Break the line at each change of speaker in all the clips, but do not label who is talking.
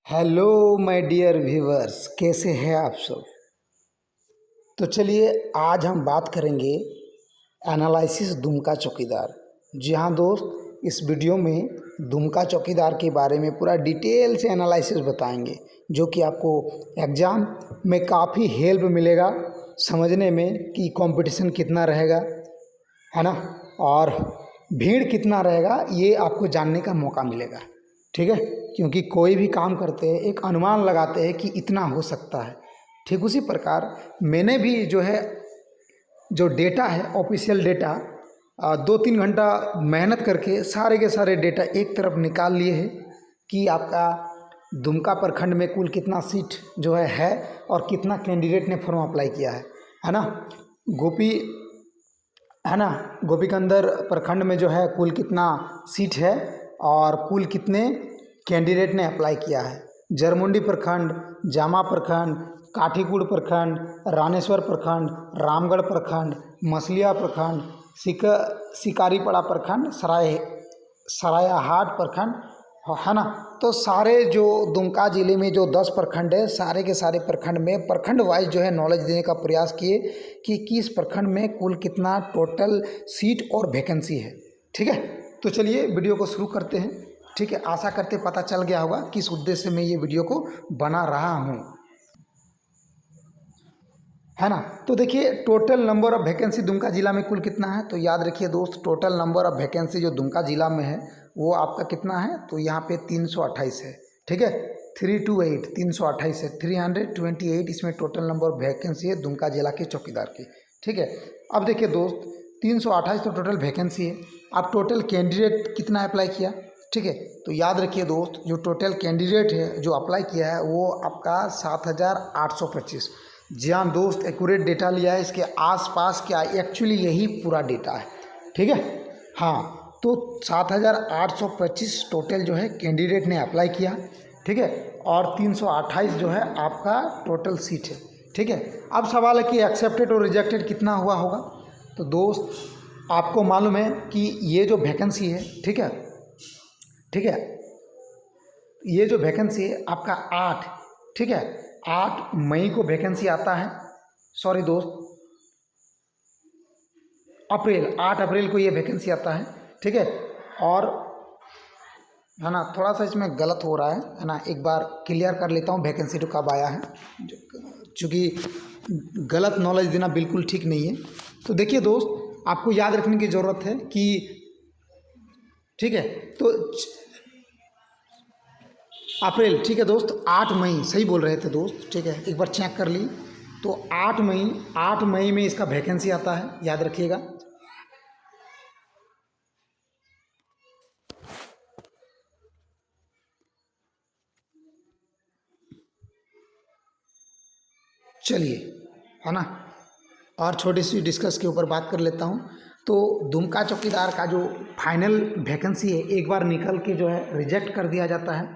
Hello my dear viewers, कैसे हैं आप सब। तो चलिए आज हम बात करेंगे एनालिसिस दुमका चौकीदार। जी हाँ दोस्त, इस वीडियो में दुमका चौकीदार के बारे में पूरा डिटेल से एनालिसिस बताएंगे, जो कि आपको एग्ज़ाम में काफ़ी हेल्प मिलेगा समझने में कि कंपटीशन कितना रहेगा, है ना, और भीड़ कितना रहेगा, ये आपको जानने का मौका मिलेगा। ठीक है, क्योंकि कोई भी काम करते हैं एक अनुमान लगाते हैं कि इतना हो सकता है। ठीक उसी प्रकार मैंने भी जो डेटा है ऑफिशियल डेटा 2-3 घंटा मेहनत करके सारे के सारे डेटा एक तरफ निकाल लिए हैं कि आपका दुमका प्रखंड में कुल कितना सीट जो है और कितना कैंडिडेट ने फॉर्म अप्लाई किया है ना। गोपी है ना, गोपीकंदर प्रखंड में जो है कुल कितना सीट है और कुल कितने कैंडिडेट ने अप्लाई किया है। जरमुंडी प्रखंड, जामा प्रखंड, काठीगुड़ प्रखंड, रानेश्वर प्रखंड, रामगढ़ प्रखंड, मसलिया प्रखंड, शिकारीपड़ा प्रखंड, सरायाहाट प्रखंड, है ना। तो सारे जो दुमका ज़िले में जो 10 प्रखंड है, सारे के सारे प्रखंड में प्रखंड वाइज जो है नॉलेज देने का प्रयास किए कि किस प्रखंड में कुल कितना टोटल सीट और वैकेंसी है। ठीक है, तो चलिए वीडियो को शुरू करते हैं। ठीक है, आशा करते पता चल गया होगा किस उद्देश्य से मैं ये वीडियो को बना रहा हूँ, है ना। तो देखिए total number of vacancy Dumka जिला में कुल कितना है, तो याद रखिए दोस्त, टोटल नंबर ऑफ वैकेंसी जो दुमका जिला में है वो आपका कितना है, तो यहाँ पे 328 है। ठीक है, 328 328 है, 328 इसमें टोटल नंबर ऑफ वैकेंसी है दुमका जिला के चौकीदार की। ठीक है, अब देखिए दोस्त 328 तो टोटल वैकेंसी है। अब टोटल कैंडिडेट कितना अप्लाई किया, ठीक है, तो याद रखिए दोस्त, जो टोटल कैंडिडेट है जो अप्लाई किया है वो आपका 7,825। जी हाँ दोस्त, एक्यूरेट डेटा लिया है, इसके आसपास क्या एक्चुअली यही पूरा डेटा है। ठीक है, हाँ, तो 7,825 टोटल जो है कैंडिडेट ने अप्लाई किया। ठीक है, और 328 जो है आपका टोटल सीट है। ठीक है, अब सवाल है कि एक्सेप्टेड और रिजेक्टेड कितना हुआ होगा। तो दोस्त आपको मालूम है कि ये जो वैकेंसी है, ठीक है, ठीक है, ये जो वैकेंसी है आपका 8, ठीक है, 8 मई को वैकेंसी आता है। सॉरी दोस्त, अप्रैल 8 अप्रैल को ये वैकेंसी आता है। ठीक है, और है ना, थोड़ा सा इसमें गलत हो रहा है ना, एक बार क्लियर कर लेता हूँ वैकेंसी तो कब आया है, चूँकि गलत नॉलेज देना बिल्कुल ठीक नहीं है। तो देखिए दोस्त, आपको याद रखने की ज़रूरत है कि, ठीक है, तो अप्रैल, ठीक है दोस्त, 8 मई सही बोल रहे थे दोस्त। ठीक है, एक बार चेक कर ली, तो 8 मई में इसका वैकेंसी आता है, याद रखिएगा। चलिए, है ना, और छोटी सी डिस्कस के ऊपर बात कर लेता हूँ। तो दुमका चौकीदार का जो फाइनल वैकेंसी है एक बार निकल के जो है रिजेक्ट कर दिया जाता है,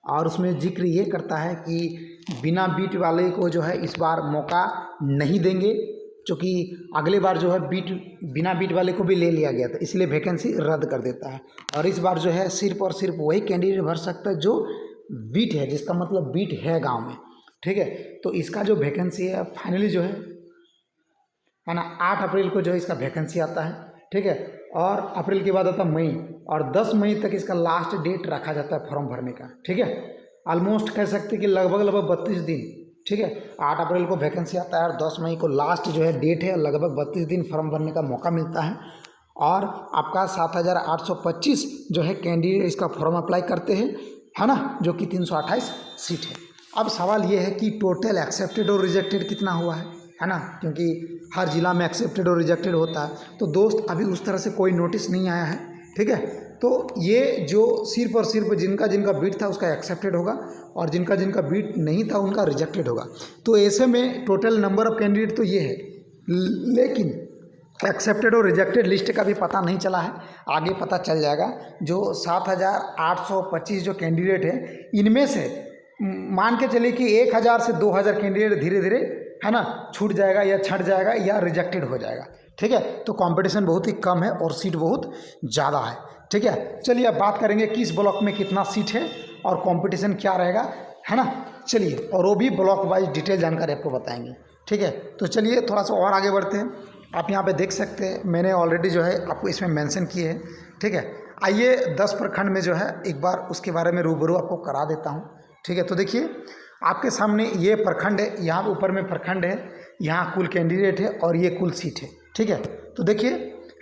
और उसमें जिक्र ये करता है कि बिना बीट वाले को जो है इस बार मौका नहीं देंगे, क्योंकि अगले बार जो है बिना बीट वाले को भी ले लिया गया था, इसलिए वैकेंसी रद्द कर देता है। और इस बार जो है सिर्फ और सिर्फ वही कैंडिडेट भर सकता है जो बीट है, जिसका मतलब बीट है गाँव में। ठीक है, तो इसका जो वैकेंसी है फाइनली जो है ना, 8 अप्रैल को जो है इसका वैकेंसी आता है। ठीक है, और अप्रैल के बाद आता है मई, और 10 मई तक इसका लास्ट डेट रखा जाता है फॉर्म भरने का। ठीक है, ऑलमोस्ट कह सकते हैं कि लगभग 32 दिन। ठीक है, 8 अप्रैल को वैकेंसी आता है और 10 मई को लास्ट जो है डेट है, लगभग 32 दिन फॉर्म भरने का मौका मिलता है। और आपका 7,825 जो है कैंडिडेट इसका फॉर्म अप्लाई करते हैं, है ना, जो कि 328 सीट है। अब सवाल ये है कि टोटल एक्सेप्टेड और रिजेक्टेड कितना हुआ है ना, क्योंकि हर जिला में एक्सेप्टेड और रिजेक्टेड होता है। तो दोस्त अभी उस तरह से कोई नोटिस नहीं आया है। ठीक है, तो ये जो सिर्फ और सिर्फ जिनका जिनका बीट था उसका एक्सेप्टेड होगा, और जिनका जिनका बीट नहीं था उनका रिजेक्टेड होगा। तो ऐसे में टोटल नंबर ऑफ कैंडिडेट तो ये है, लेकिन एक्सेप्टेड और रिजेक्टेड लिस्ट का भी पता नहीं चला है, आगे पता चल जाएगा। जो 7,825 जो कैंडिडेट है, इनमें से मान के चलिए कि 1,000 से 2,000 कैंडिडेट धीरे धीरे, है ना, छूट जाएगा या छट जाएगा या रिजेक्टेड हो जाएगा। ठीक है, तो कंपटीशन बहुत ही कम है और सीट बहुत ज़्यादा है। ठीक है, चलिए अब बात करेंगे किस ब्लॉक में कितना सीट है और कंपटीशन क्या रहेगा। है ना। चलिए, और वो भी ब्लॉक वाइज डिटेल जानकारी आपको बताएंगे, ठीक है। तो चलिए थोड़ा सा और आगे बढ़ते हैं। आप यहाँ पे देख सकते हैं, मैंने ऑलरेडी जो है आपको इसमें मेंशन किए हैं, ठीक है। आइए 10 प्रखंड में जो है एक बार उसके बारे में रूबरू आपको करा देता हूँ, ठीक है। तो देखिए आपके सामने ये प्रखंड है, यहाँ ऊपर में प्रखंड है, यहाँ कुल कैंडिडेट है और ये कुल सीट है, ठीक है। तो देखिए,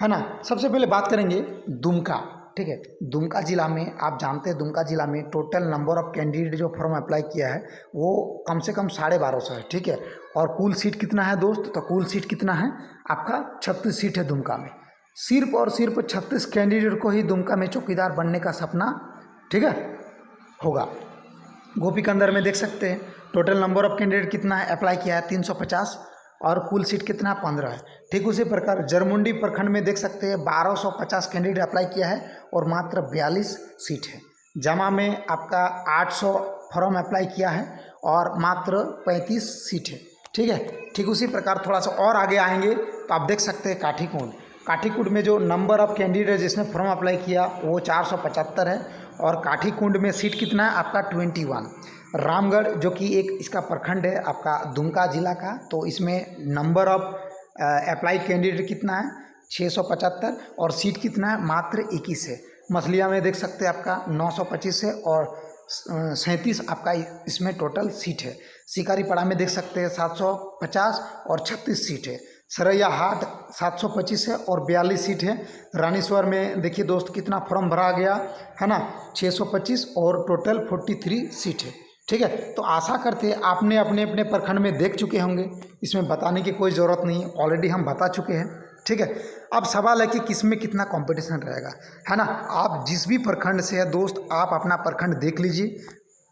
है ना, सबसे पहले बात करेंगे दुमका, ठीक है। दुमका जिला में आप जानते हैं, दुमका जिला में टोटल नंबर ऑफ कैंडिडेट जो फॉर्म अप्लाई किया है वो कम से कम 1250 है, ठीक है। और कुल सीट कितना है दोस्त, तो कुल सीट कितना है आपका 36 सीट है दुमका में। सिर्फ और सिर्फ 36 कैंडिडेट को ही दुमका में चौकीदार बनने का सपना, ठीक है, होगा। गोपीकंदर में देख सकते हैं टोटल नंबर ऑफ कैंडिडेट कितना है, अप्लाई किया है 350 और कुल सीट कितना 15 है। ठीक उसी प्रकार जरमुंडी प्रखंड में देख सकते हैं 1250 कैंडिडेट अप्लाई किया है और मात्र 42 सीट है। जमा में आपका 800 फॉर्म अप्लाई किया है और मात्र 35 सीट है, ठीक है। ठीक उसी प्रकार थोड़ा सा और आगे आएंगे तो आप देख सकते हैं काठीकुंड, काठीकुंड में जो नंबर ऑफ कैंडिडेट जिसने फॉर्म अप्लाई किया वो 475 है और काठीकुंड में सीट कितना है आपका 21। रामगढ़ जो कि एक इसका प्रखंड है आपका दुमका जिला का, तो इसमें नंबर ऑफ अप्लाई कैंडिडेट कितना है 675 और सीट कितना है मात्र 21 है। मछलिया में देख सकते हैं आपका 925 है और 37 आपका इसमें टोटल सीट है। शिकारीपाड़ा में देख सकते हैं 750 और 36 सीट है। सरैया हाट 725 है और 42 सीट है। रानीश्वर में देखिए दोस्त कितना फॉर्म भरा गया है ना, 625 और टोटल 43 सीट है, ठीक है। तो आशा करते हैं आपने अपने अपने प्रखंड में देख चुके होंगे, इसमें बताने की कोई ज़रूरत नहीं है, ऑलरेडी हम बता चुके हैं, ठीक है। अब सवाल है कि किस में कितना कंपटीशन रहेगा, है ना। आप जिस भी प्रखंड से है दोस्त, आप अपना प्रखंड देख लीजिए,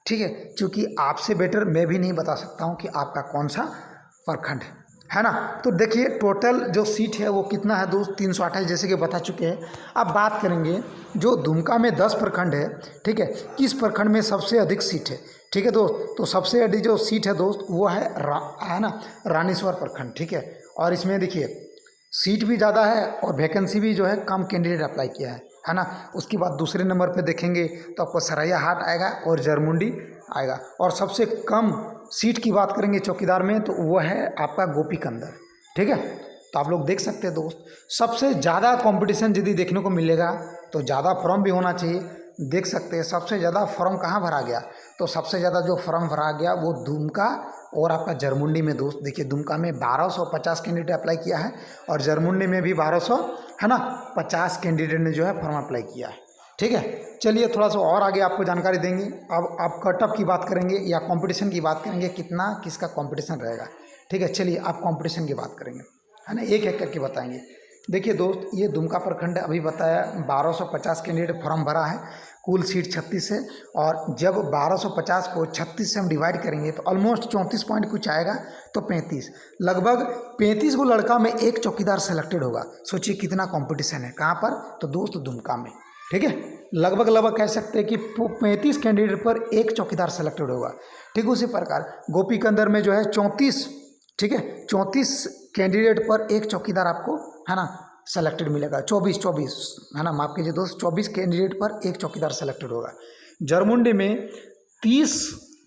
ठीक है, क्योंकि आपसे बेटर मैं भी नहीं बता सकता हूँ कि आपका कौन सा प्रखंड है ना। तो देखिए टोटल जो सीट है वो कितना है दोस्त 328 जैसे कि बता चुके हैं। अब बात करेंगे जो दुमका में 10 प्रखंड है, ठीक है, किस प्रखंड में सबसे अधिक सीट है, ठीक है दोस्त। तो सबसे अधिक जो सीट है दोस्त वो है ना रानीश्वर प्रखंड, ठीक है। और इसमें देखिए सीट भी ज़्यादा है और वैकेंसी भी जो है कम कैंडिडेट अप्लाई किया है ना। उसके बाद दूसरे नंबर पे देखेंगे तो आपको सरैया हाट आएगा और जरमुंडी आएगा। और सबसे कम सीट की बात करेंगे चौकीदार में तो वो है आपका गोपीकंदर, ठीक है। तो आप लोग देख सकते हैं दोस्त, सबसे ज़्यादा कंपटीशन यदि देखने को मिलेगा तो ज़्यादा फॉर्म भी होना चाहिए। देख सकते हैं सबसे ज़्यादा फॉर्म कहाँ भरा गया, तो सबसे ज़्यादा जो फॉर्म भरा गया वो दुमका और आपका जरमुंडी में दोस्त। देखिए दुमका में 1250 कैंडिडेट अप्लाई किया है और जरमुंडी में भी 1200 है ना 50 कैंडिडेट ने जो है फॉर्म अप्लाई किया है, ठीक है। चलिए थोड़ा सा और आगे आपको जानकारी देंगे। अब आप कटअप की बात करेंगे या कंपटीशन की बात करेंगे, कितना किसका कंपटीशन रहेगा, ठीक है। चलिए आप कंपटीशन की बात करेंगे, है ना, एक एक करके बताएंगे। देखिए दोस्त ये दुमका प्रखंड अभी बताया 1250 कैंडिडेट फॉर्म भरा है, कुल सीट 36 है और जब 1250 को 36 से हम डिवाइड करेंगे तो ऑलमोस्ट 34 पॉइंट कुछ आएगा, तो 35 लगभग 35 को लड़का में एक चौकीदार सेलेक्टेड होगा। सोचिए कितना कंपटीशन है, कहाँ पर, तो दोस्त दुमका में, ठीक है। लगभग कह सकते हैं कि 35 कैंडिडेट पर एक चौकीदार सेलेक्टेड होगा। ठीक उसी प्रकार गोपीकंदर में जो है 34, ठीक है, 34 कैंडिडेट पर एक चौकीदार आपको है ना सेलेक्टेड मिलेगा। 24 है ना, माफ कीजिए दोस्त, 24 कैंडिडेट पर एक चौकीदार सेलेक्टेड होगा। जरमुंडी में 30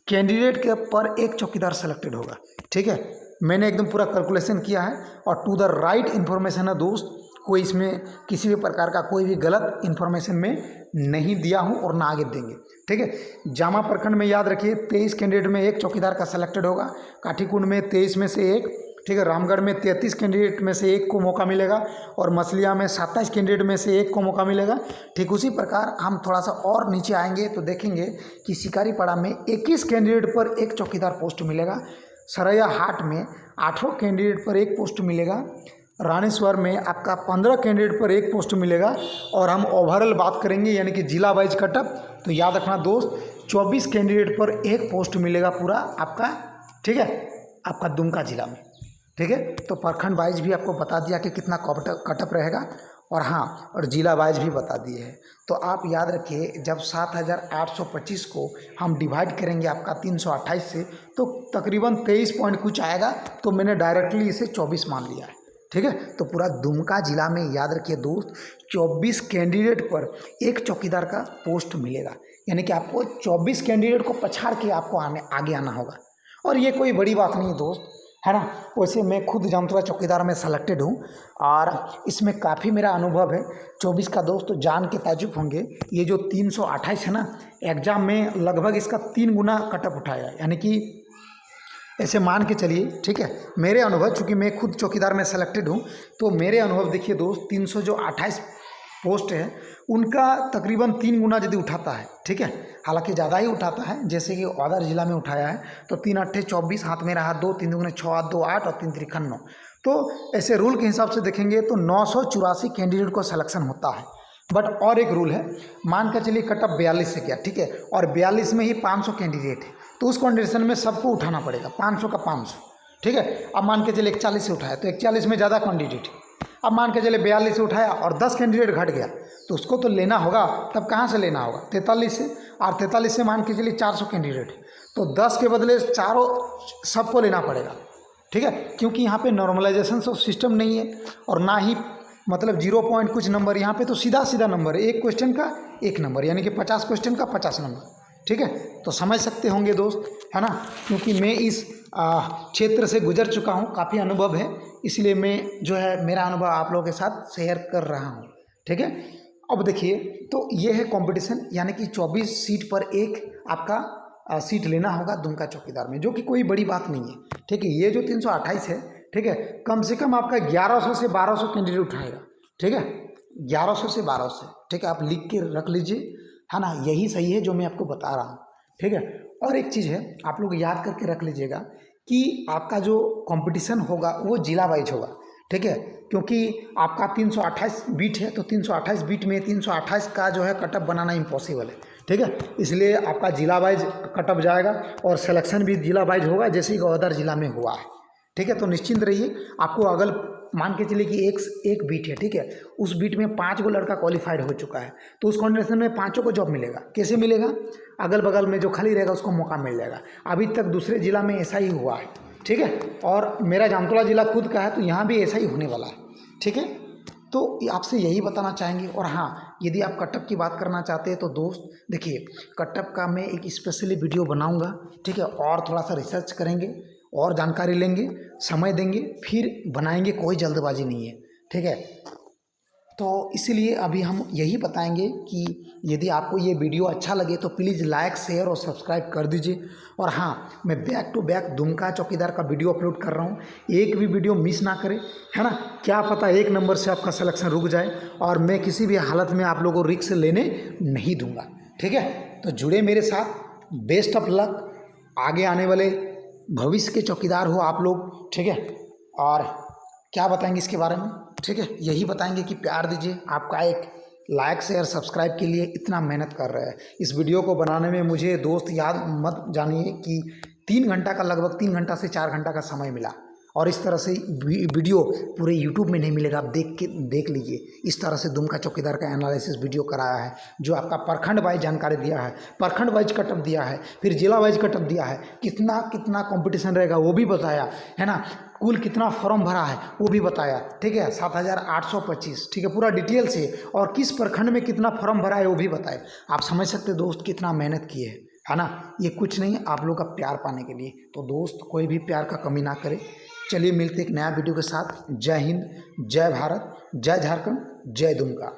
कैंडिडेट के पर एक चौकीदार सेलेक्टेड होगा, ठीक है। मैंने एकदम पूरा कैलकुलेशन किया है और टू द राइट इन्फॉर्मेशन है दोस्त, कोई इसमें किसी भी प्रकार का कोई भी गलत इन्फॉर्मेशन में नहीं दिया हूँ और ना आगे देंगे, ठीक है। जामा प्रखंड में याद रखिए 23 कैंडिडेट में एक चौकीदार का सेलेक्टेड होगा। काठीकुंड में 23 में से एक, ठीक है। रामगढ़ में 33 कैंडिडेट में से एक को मौका मिलेगा और मछलिया में 27 कैंडिडेट में से एक को मौका मिलेगा। ठीक उसी प्रकार हम थोड़ा सा और नीचे आएंगे तो देखेंगे कि शिकारीपाड़ा में 21 कैंडिडेट पर एक चौकीदार पोस्ट मिलेगा। सरैया हाट में 8 कैंडिडेट पर एक पोस्ट मिलेगा। रानीश्वर में आपका 15 कैंडिडेट पर एक पोस्ट मिलेगा। और हम ओवरऑल बात करेंगे यानी कि जिला वाइज कटअप, तो याद रखना दोस्त 24 कैंडिडेट पर एक पोस्ट मिलेगा पूरा आपका, ठीक है, आपका दुमका जिला में, ठीक है। तो प्रखंड वाइज भी आपको बता दिया कि कितना कटअप रहेगा और हाँ और जिला वाइज भी बता दिए हैं। तो आप याद रखिए जब 7825 को हम डिवाइड करेंगे आपका 328 से तो तकरीबन 23 पॉइंट कुछ आएगा, तो मैंने डायरेक्टली इसे 24 मान लिया है, ठीक है। तो पूरा दुमका जिला में याद रखिए दोस्त, 24 कैंडिडेट पर एक चौकीदार का पोस्ट मिलेगा, यानी कि आपको 24 कैंडिडेट को पछाड़ के आपको आगे आना होगा। और ये कोई बड़ी बात नहीं है दोस्त, है ना। वैसे मैं खुद जामतरा चौकीदार में सेलेक्टेड हूँ और इसमें काफ़ी मेरा अनुभव है। 24 का दोस्त जान के ताजुब होंगे, ये जो 328 है ना, एग्ज़ाम में लगभग इसका 3 गुना कटअप उठाया है। यानी कि ऐसे मान के चलिए, ठीक है, मेरे अनुभव, चूँकि मैं खुद चौकीदार में सेलेक्टेड हूँ, तो मेरे अनुभव देखिए दोस्त, 328 पोस्ट है उनका तकरीबन 3 गुना यदि उठाता है, ठीक है, हालांकि ज़्यादा ही उठाता है, जैसे कि अदर जिला में उठाया है। तो 3 अट्ठे 24, हाथ में रहा 2, 3 दूने 6, 8 2 8 और 3 त्रिक 9। तो ऐसे रूल के हिसाब से देखेंगे तो 984 कैंडिडेट को सिलेक्शन होता है। बट और एक रूल है, मान कर चलिए कटअप 42 से गया, ठीक है, और 42 में ही 500 कैंडिडेट है, तो उस कंडीशन में सबको उठाना पड़ेगा 500 का 500, ठीक है। अब मान के चलिए 41 से उठाया तो 41 में ज़्यादा कैंडिडेट है। अब मान के चले 42 से उठाया और 10 कैंडिडेट घट गया, तो उसको तो लेना होगा, तब कहाँ से लेना होगा, 43 से, और 43 से मान के चलिए 400 कैंडिडेट है, तो 10 के बदले चारों सबको लेना पड़ेगा, ठीक है। क्योंकि यहाँ पे नॉर्मलाइजेशन सिस्टम नहीं है और ना ही मतलब 0 पॉइंट कुछ नंबर, यहाँ पे तो सीधा सीधा नंबर है, एक क्वेश्चन का 1 नंबर, यानी कि 50 क्वेश्चन का 50 नंबर, ठीक है। तो समझ सकते होंगे दोस्त, है ना, क्योंकि मैं इस क्षेत्र से गुजर चुका हूँ, काफ़ी अनुभव है, इसलिए मैं जो है मेरा अनुभव आप लोगों के साथ शेयर कर रहा हूँ, ठीक है। अब देखिए, तो ये है कंपटीशन, यानी कि 24 सीट पर एक आपका सीट लेना होगा दुमका चौकीदार में, जो कि कोई बड़ी बात नहीं है, ठीक है। ये जो 328 है, ठीक है, कम से कम आपका 1100 से 1200 कैंडिडेट उठाएगा, ठीक है, 1100 से 1200, ठीक है, आप लिख के रख लीजिए, है ना, यही सही है जो मैं आपको बता रहा हूँ, ठीक है। और एक चीज़ है, आप लोग याद करके रख लीजिएगा कि आपका जो कंपटीशन होगा वो जिला वाइज होगा, ठीक है, क्योंकि आपका 328 बीट है, तो 328 बीट में 328 का जो है कटअप बनाना इम्पॉसिबल है, ठीक है। इसलिए आपका जिला वाइज कटअप जाएगा और सिलेक्शन भी जिला वाइज होगा, जैसे कि अदर जिला में हुआ है, ठीक है। तो निश्चिंत रहिए, आपको अगर मान के चलिए कि एक बीट है, ठीक है, उस बीट में 5 गो लड़का क्वालिफाइड हो चुका है, तो उस कंडीशन में 5 को जॉब मिलेगा। कैसे मिलेगा, अगल बगल में जो खाली रहेगा उसको मौका मिल जाएगा। अभी तक दूसरे जिला में ऐसा ही हुआ है, ठीक है, और मेरा जामतरा जिला खुद का है, तो यहाँ भी ऐसा ही होने वाला है, ठीक है। तो आपसे यही बताना चाहेंगे। और हाँ, यदि आप कटअप की बात करना चाहते हैं तो दोस्त देखिए, कटअप का मैं एक स्पेशली वीडियो बनाऊंगा, ठीक है, और थोड़ा सा रिसर्च करेंगे और जानकारी लेंगे, समय देंगे, फिर बनाएंगे, कोई जल्दबाजी नहीं है, ठीक है। तो इसीलिए अभी हम यही बताएंगे कि यदि आपको ये वीडियो अच्छा लगे तो प्लीज़ लाइक, शेयर और सब्सक्राइब कर दीजिए। और हाँ, मैं बैक टू बैक दुमका चौकीदार का वीडियो अपलोड कर रहा हूँ, एक भी वीडियो मिस ना करें, है ना। क्या पता एक नंबर से आपका सिलेक्शन रुक जाए, और मैं किसी भी हालत में आप लोगों को रिस्क लेने नहीं दूंगा, ठीक है। तो जुड़े मेरे साथ, बेस्ट ऑफ लक, आगे आने वाले भविष्य के चौकीदार हो आप लोग, ठीक है। और क्या बताएंगे इसके बारे में, ठीक है, यही बताएंगे कि प्यार दीजिए, आपका एक लाइक शेयर सब्सक्राइब के लिए इतना मेहनत कर रहे हैं। इस वीडियो को बनाने में मुझे दोस्त याद मत जानिए कि 3 घंटा का, लगभग 3 घंटा से 4 घंटा का समय मिला, और इस तरह से वीडियो पूरे यूट्यूब में नहीं मिलेगा, आप देख लीजिए। इस तरह से दुमका चौकीदार का एनालिसिस वीडियो कराया है, जो आपका प्रखंड वाइज जानकारी दिया है, प्रखंड वाइज कटअप दिया है, फिर जिला वाइज कटअप दिया है, कितना कितना कंपटीशन रहेगा वो भी बताया है ना, कुल कितना फॉर्म भरा है वो भी बताया, ठीक है, 7825, ठीक है, पूरा डिटेल से, और किस प्रखंड में कितना फॉर्म भरा है वो भी बताए। आप समझ सकते दोस्त कितना मेहनत किए है ना। ये कुछ नहीं, आप लोग का प्यार पाने के लिए। तो दोस्त कोई भी प्यार का कमी ना करे। चलिए मिलते एक नया वीडियो के साथ। जय हिंद, जय भारत, जय झारखंड, जय दुमका।